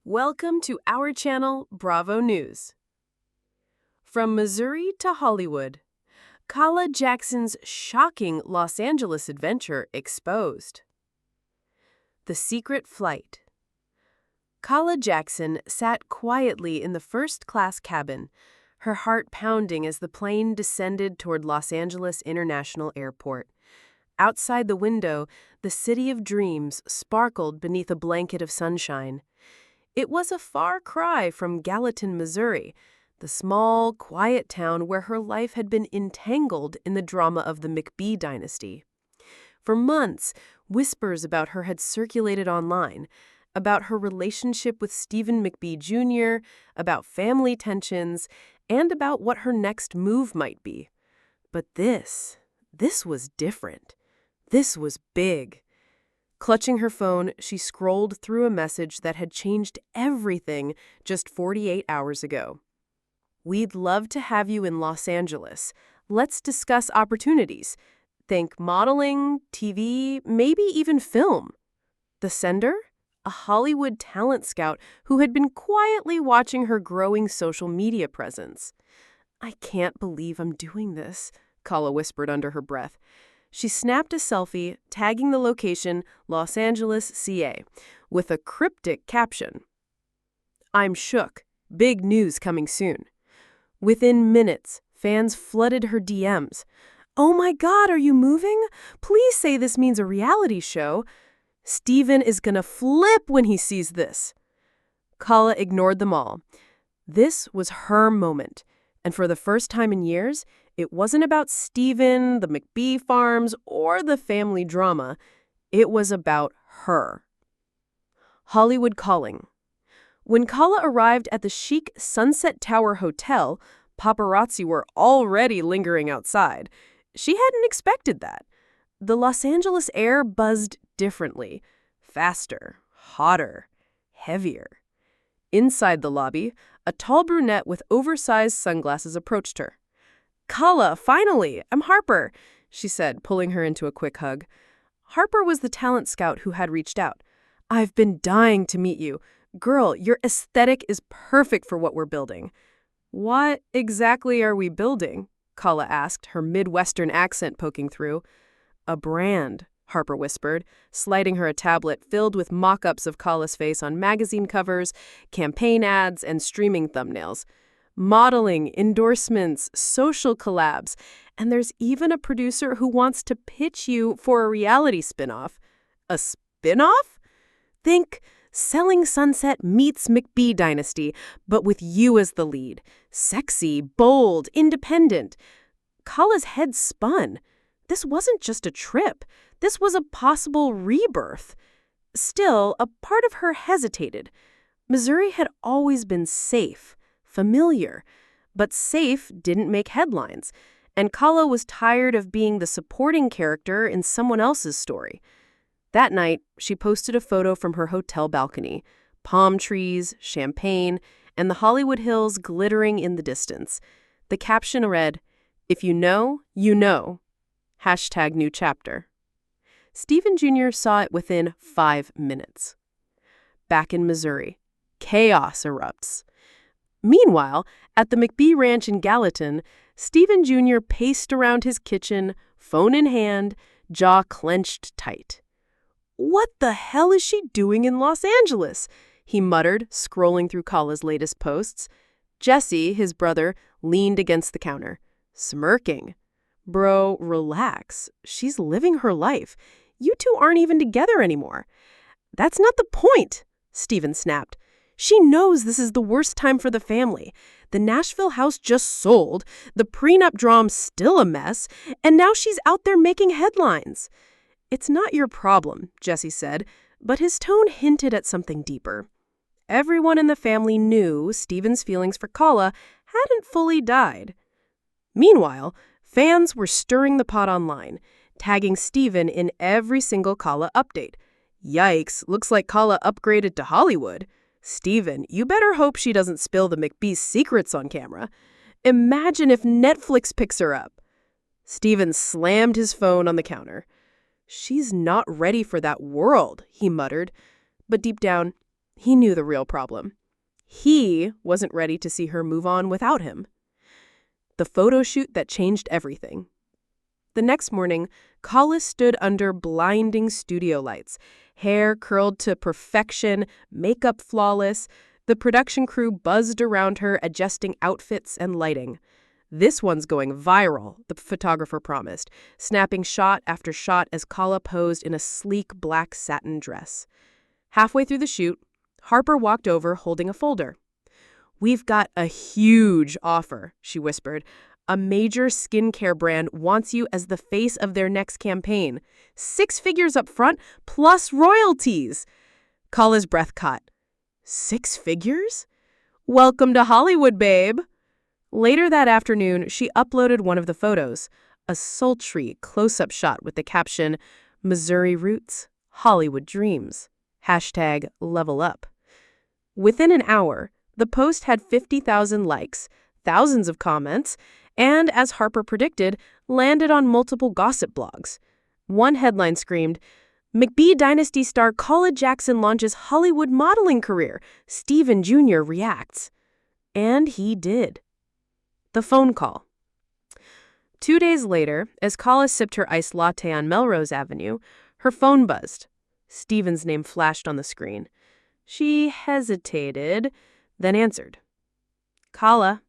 Welcome to our channel, Bravo News. From Missouri to Hollywood, Calah Jackson's shocking Los Angeles adventure exposed. The secret flight. Calah Jackson sat quietly in the first-class cabin, her heart pounding as the plane descended toward Los Angeles International Airport. Outside the window, the city of dreams sparkled beneath a blanket of sunshine. It was a far cry from Gallatin, Missouri, the small, quiet town where her life had been entangled in the drama of the McBee dynasty. For months, whispers about her had circulated online, about her relationship with Stephen McBee Jr., about family tensions, and about what her next move might be. But this was different. This was big. Clutching her phone, she scrolled through a message that had changed everything just 48 hours ago. "We'd love to have you in Los Angeles. Let's discuss opportunities. Think modeling, TV, maybe even film." The sender? A Hollywood talent scout who had been quietly watching her growing social media presence. "I can't believe I'm doing this," Calah whispered under her breath. She snapped a selfie, tagging the location, Los Angeles, CA, with a cryptic caption. "I'm shook. Big news coming soon." Within minutes, fans flooded her DMs. "Oh my God, are you moving? Please say this means a reality show. Stephen is gonna flip when he sees this." Calah ignored them all. This was her moment, and for the first time in years, it wasn't about Stephen, the McBee farms, or the family drama. It was about her. Hollywood calling. When Calah arrived at the chic Sunset Tower Hotel, paparazzi were already lingering outside. She hadn't expected that. The Los Angeles air buzzed differently. Faster, hotter, heavier. Inside the lobby, a tall brunette with oversized sunglasses approached her. "Calah, finally! I'm Harper," she said, pulling her into a quick hug. Harper was the talent scout who had reached out. "I've been dying to meet you. Girl, your aesthetic is perfect for what we're building." "What exactly are we building?" Calah asked, her Midwestern accent poking through. "A brand," Harper whispered, sliding her a tablet filled with mock-ups of Calah's face on magazine covers, campaign ads, and streaming thumbnails. Modeling, endorsements, social collabs, and there's even a producer who wants to pitch you for a reality spinoff. A spinoff? Think Selling Sunset meets McBee Dynasty, but with you as the lead. Sexy, bold, independent. Calah's head spun. This wasn't just a trip. This was a possible rebirth. Still, a part of her hesitated. Missouri had always been safe. Familiar, but safe didn't make headlines, and Calah was tired of being the supporting character in someone else's story. That night, she posted a photo from her hotel balcony, palm trees, champagne, and the Hollywood Hills glittering in the distance. The caption read, "If you know, you know. #new chapter." Stephen Jr. saw it within 5 minutes. Back in Missouri, chaos erupts. Meanwhile, at the McBee Ranch in Gallatin, Stephen Jr. paced around his kitchen, phone in hand, jaw clenched tight. "What the hell is she doing in Los Angeles?" he muttered, scrolling through Calah's latest posts. Jesse, his brother, leaned against the counter, smirking. "Bro, relax. She's living her life. You two aren't even together anymore." "That's not the point," Stephen snapped. "She knows this is the worst time for the family. The Nashville house just sold, the prenup drama's still a mess, and now she's out there making headlines." "It's not your problem," Jesse said, but his tone hinted at something deeper. Everyone in the family knew Stephen's feelings for Calah hadn't fully died. Meanwhile, fans were stirring the pot online, tagging Stephen in every single Calah update. "Yikes, looks like Calah upgraded to Hollywood. Stephen, you better hope she doesn't spill the McBee's secrets on camera. Imagine if Netflix picks her up." Stephen slammed his phone on the counter. "She's not ready for that world," he muttered. But deep down, He knew the real problem. He wasn't ready to see her move on without him. The photo shoot that changed everything. The next morning, Calah stood under blinding studio lights, hair curled to perfection, makeup flawless. The production crew buzzed around her, adjusting outfits and lighting. "This one's going viral," the photographer promised, snapping shot after shot as Calah posed in a sleek black satin dress. Halfway through the shoot, Harper walked over holding a folder. "We've got a huge offer," she whispered. "A major skincare brand wants you as the face of their next campaign. 6 figures up front, plus royalties." Calah's breath caught. 6 figures? Welcome to Hollywood, babe. Later that afternoon, she uploaded one of the photos, a sultry close-up shot with the caption, "Missouri Roots, Hollywood Dreams. #LevelUp." Within an hour, the post had 50,000 likes, thousands of comments, and, as Harper predicted, landed on multiple gossip blogs. One headline screamed, "McBee Dynasty star Calah Jackson launches Hollywood modeling career. Stephen Jr. reacts." And he did. The phone call. 2 days later, as Calah sipped her iced latte on Melrose Avenue, her phone buzzed. Stephen's name flashed on the screen. She hesitated, then answered. "Calah."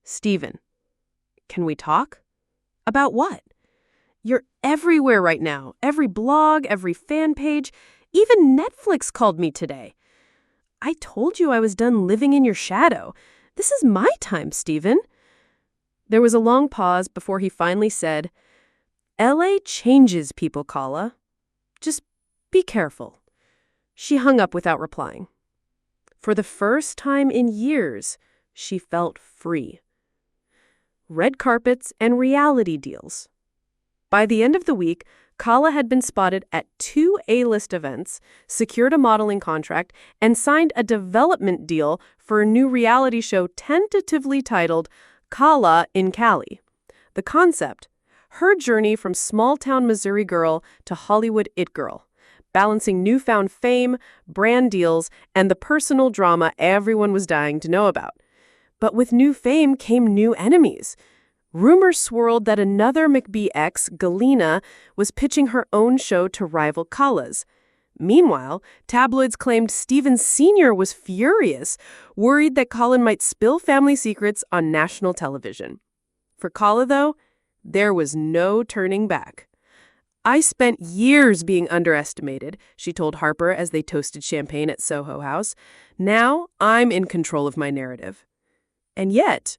"Stephen. Can we talk?" "About what?" "You're everywhere right now. Every blog, every fan page. Even Netflix called me today." "I told you I was done living in your shadow. This is my time, Stephen." There was a long pause before he finally said, "LA changes people, Calah. Just be careful." She hung up without replying. For the first time in years, she felt free. Red carpets and reality deals. By the end of the week, Calah had been spotted at 2 A-list events, secured a modeling contract, and signed a development deal for a new reality show tentatively titled Calah in Cali. The concept, her journey from small-town Missouri girl to Hollywood it girl, balancing newfound fame, brand deals, and the personal drama everyone was dying to know about. But with new fame came new enemies. Rumors swirled that another McBee ex, Galena, was pitching her own show to rival Calah's. Meanwhile, tabloids claimed Stephen Sr. was furious, worried that Colin might spill family secrets on national television. For Calah, though, there was no turning back. "I spent years being underestimated," she told Harper as they toasted champagne at Soho House. "Now I'm in control of my narrative." And yet,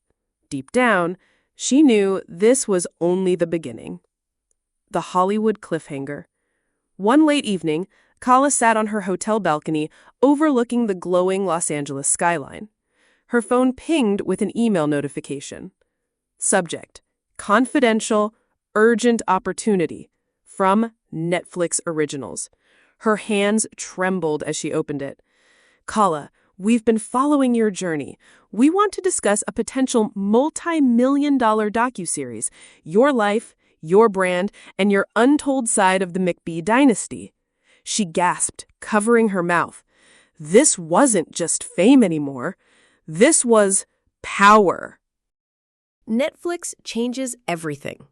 deep down, she knew this was only the beginning. The Hollywood cliffhanger. One late evening, Calah sat on her hotel balcony overlooking the glowing Los Angeles skyline. Her phone pinged with an email notification. Subject: Confidential, Urgent Opportunity from Netflix Originals. Her hands trembled as she opened it. "Calah, we've been following your journey. We want to discuss a potential multi-million-dollar docuseries, your life, your brand, and your untold side of the McBee dynasty." She gasped, covering her mouth. This wasn't just fame anymore. This was power. Netflix changes everything.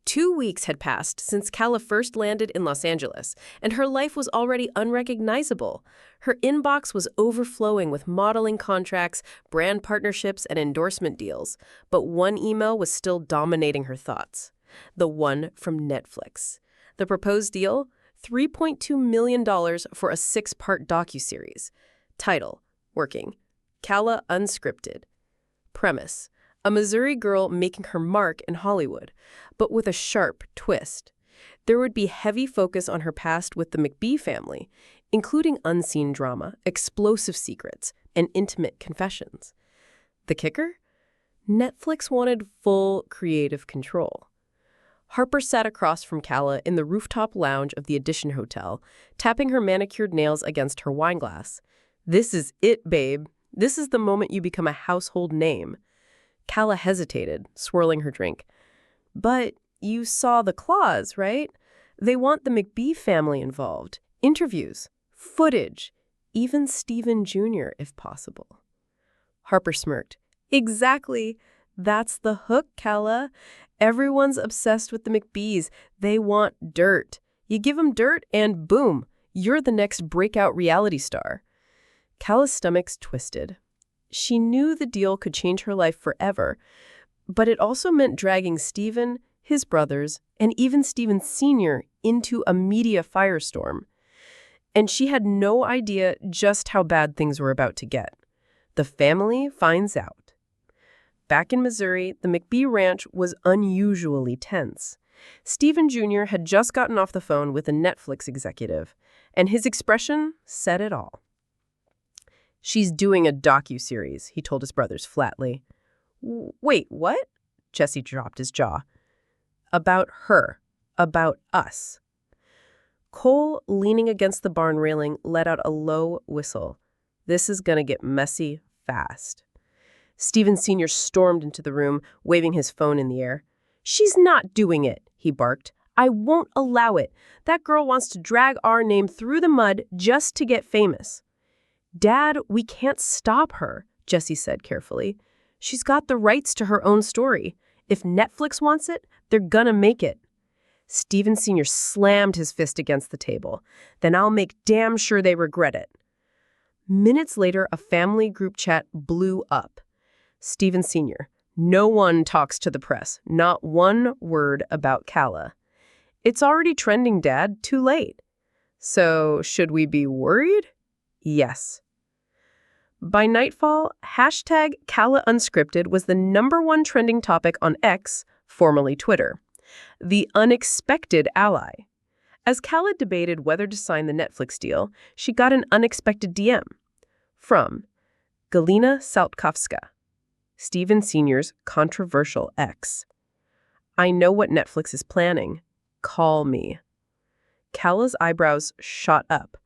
2 weeks had passed since Calah first landed in Los Angeles, and her life was already unrecognizable. Her inbox was overflowing with modeling contracts, brand partnerships, and endorsement deals. But one email was still dominating her thoughts. The one from Netflix. The proposed deal? $3.2 million for a 6-part docuseries. Title: Working. Calah Unscripted. Premise: a Missouri girl making her mark in Hollywood, but with a sharp twist. There would be heavy focus on her past with the McBee family, including unseen drama, explosive secrets, and intimate confessions. The kicker? Netflix wanted full creative control. Harper sat across from Calah in the rooftop lounge of the Edition Hotel, tapping her manicured nails against her wine glass. "This is it, babe. This is the moment you become a household name." Calah hesitated, swirling her drink. "But you saw the clause, right? They want the McBee family involved. Interviews, footage, Even Stephen Jr., if possible. Harper smirked. Exactly. That's the hook, Calah. Everyone's obsessed with the McBees. They want dirt. You give them dirt and boom, you're the next breakout reality star. Calah's stomach twisted. She knew the deal could change her life forever, but it also meant dragging Stephen, his brothers, and even Stephen Sr. into a media firestorm. And she had no idea just how bad things were about to get. The family finds out. Back in Missouri, the McBee ranch was unusually tense. Stephen Jr. had just gotten off the phone with a Netflix executive, and his expression said it all. She's doing a docuseries, he told his brothers flatly. Wait, what? Jesse dropped his jaw. About her. About us. Cole, leaning against the barn railing, let out a low whistle. This is gonna get messy fast. Stephen Sr. stormed into the room, waving his phone in the air. She's not doing it, he barked. I won't allow it. That girl wants to drag our name through the mud just to get famous. Dad, we can't stop her, Jesse said carefully. She's got the rights to her own story. If Netflix wants it, they're gonna make it. Stephen Sr. slammed his fist against the table. Then I'll make damn sure they regret it. Minutes later, a family group chat blew up. Stephen Sr. No one talks to the press. Not one word about Calah. It's already trending, Dad. Too late. So, should we be worried? Yes. By nightfall, hashtag Calah Unscripted was the #1 trending topic on X, formerly Twitter. The unexpected ally. As Calah debated whether to sign the Netflix deal, she got an unexpected DM from Galina Saltkovska, Stephen Sr.'s controversial ex. I know what Netflix is planning. Call me. Calah's eyebrows shot up.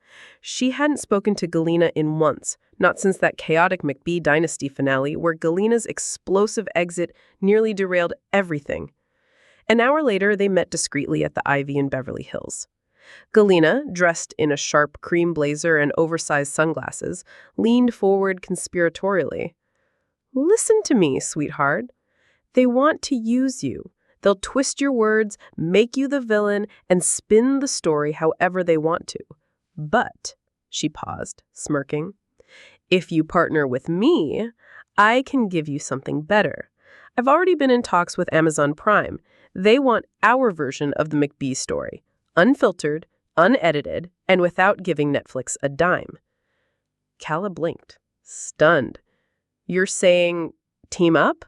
She hadn't spoken to Galina in months, not since that chaotic McBee Dynasty finale where Galina's explosive exit nearly derailed everything. An hour later, they met discreetly at the Ivy in Beverly Hills. Galina, dressed in a sharp cream blazer and oversized sunglasses, leaned forward conspiratorially. Listen to me, sweetheart. They want to use you. They'll twist your words, make you the villain, and spin the story however they want to. But, she paused, smirking, if you partner with me, I can give you something better. I've already been in talks with Amazon Prime. They want our version of the McBee story, unfiltered, unedited, and without giving Netflix a dime. Calah blinked, stunned. You're saying team up?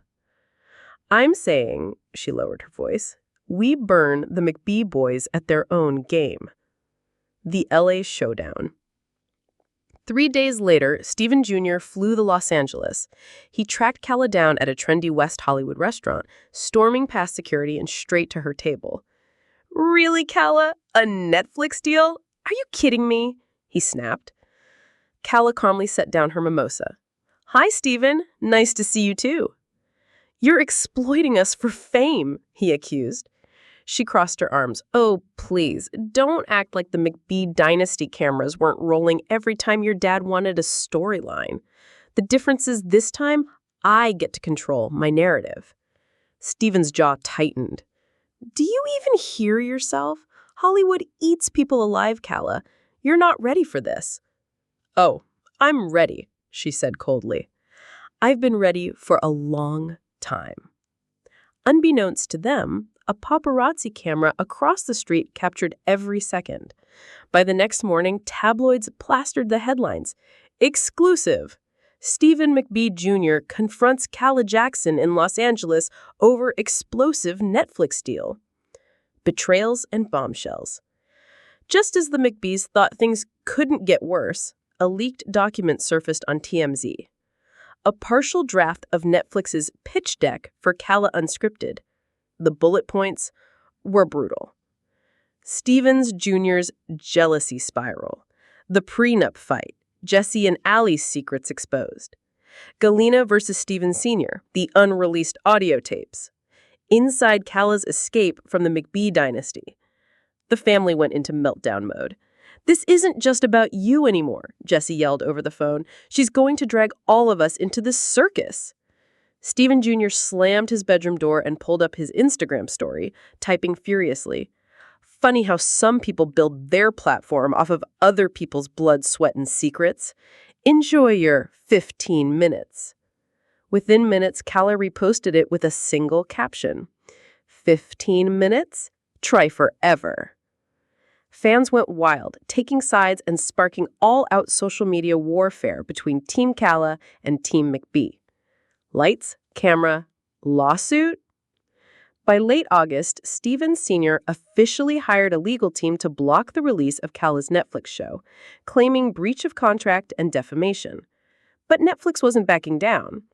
I'm saying, she lowered her voice, we burn the McBee boys at their own game. The LA Showdown. 3 days later, Stephen Jr. flew to Los Angeles. He tracked Calah down at a trendy West Hollywood restaurant, storming past security and straight to her table. Really, Calah? A Netflix deal? Are you kidding me? He snapped. Calah calmly set down her mimosa. Hi, Stephen. Nice to see you too. You're exploiting us for fame, he accused. She crossed her arms. Oh, please, don't act like the McBee Dynasty cameras weren't rolling every time your dad wanted a storyline. The difference is this time, I get to control my narrative. Stephen's jaw tightened. Do you even hear yourself? Hollywood eats people alive, Calah. You're not ready for this. Oh, I'm ready, she said coldly. I've been ready for a long time. Unbeknownst to them, a paparazzi camera across the street captured every second. By the next morning, tabloids plastered the headlines. Exclusive. Stephen McBee Jr. confronts Calah Jackson in Los Angeles over explosive Netflix deal. Betrayals and bombshells. Just as the McBees thought things couldn't get worse, a leaked document surfaced on TMZ. A partial draft of Netflix's pitch deck for Calah Unscripted. The bullet points were brutal. Stevens Jr.'s jealousy spiral. The prenup fight. Jesse and Allie's secrets exposed. Galina versus Stephen Sr., the unreleased audio tapes. Inside Calah's escape from the McBee Dynasty. The family went into meltdown mode. "This isn't just about you anymore," Jesse yelled over the phone. "She's going to drag all of us into this circus." Stephen Jr. slammed his bedroom door and pulled up his Instagram story, typing furiously. Funny how some people build their platform off of other people's blood, sweat, and secrets. Enjoy your 15 minutes. Within minutes, Calah reposted it with a single caption. 15 minutes? Try forever. Fans went wild, taking sides and sparking all-out social media warfare between Team Calah and Team McBee. Lights, camera, lawsuit? By late August, Stephen Sr. officially hired a legal team to block the release of Calah's Netflix show, claiming breach of contract and defamation. But Netflix wasn't backing down.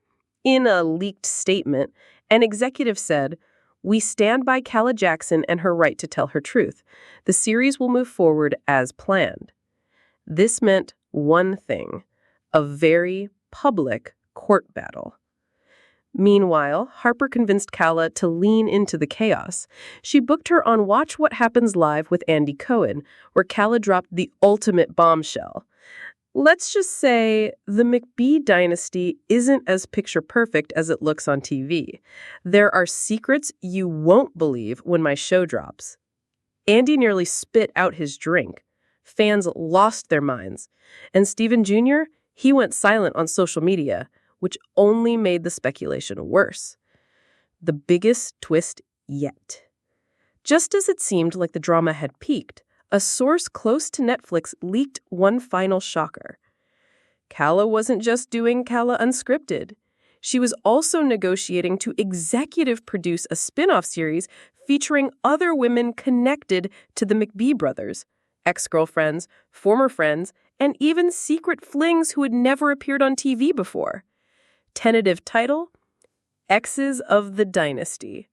In a leaked statement, an executive said, "We stand by Calah Jackson and her right to tell her truth. The series will move forward as planned." This meant one thing: a very public court battle. Meanwhile, Harper convinced Calah to lean into the chaos. She booked her on Watch What Happens Live with Andy Cohen, where Calah dropped the ultimate bombshell. Let's just say the McBee dynasty isn't as picture-perfect as it looks on TV. There are secrets you won't believe when my show drops. Andy nearly spit out his drink. Fans lost their minds. And Stephen Jr., he went silent on social media, which only made the speculation worse. The biggest twist yet. Just as it seemed like the drama had peaked, a source close to Netflix leaked one final shocker. Calah wasn't just doing Calah Unscripted. She was also negotiating to executive produce a spin-off series featuring other women connected to the McBee brothers, ex-girlfriends, former friends, and even secret flings who had never appeared on TV before. Tentative title: Exes of the Dynasty.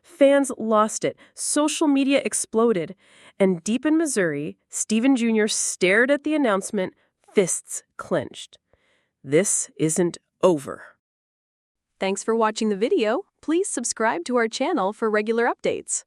Fans lost it, social media exploded, and deep in Missouri, Stephen Jr. stared at the announcement, fists clenched. This isn't over. Thanks for watching the video. Please subscribe to our channel for regular updates.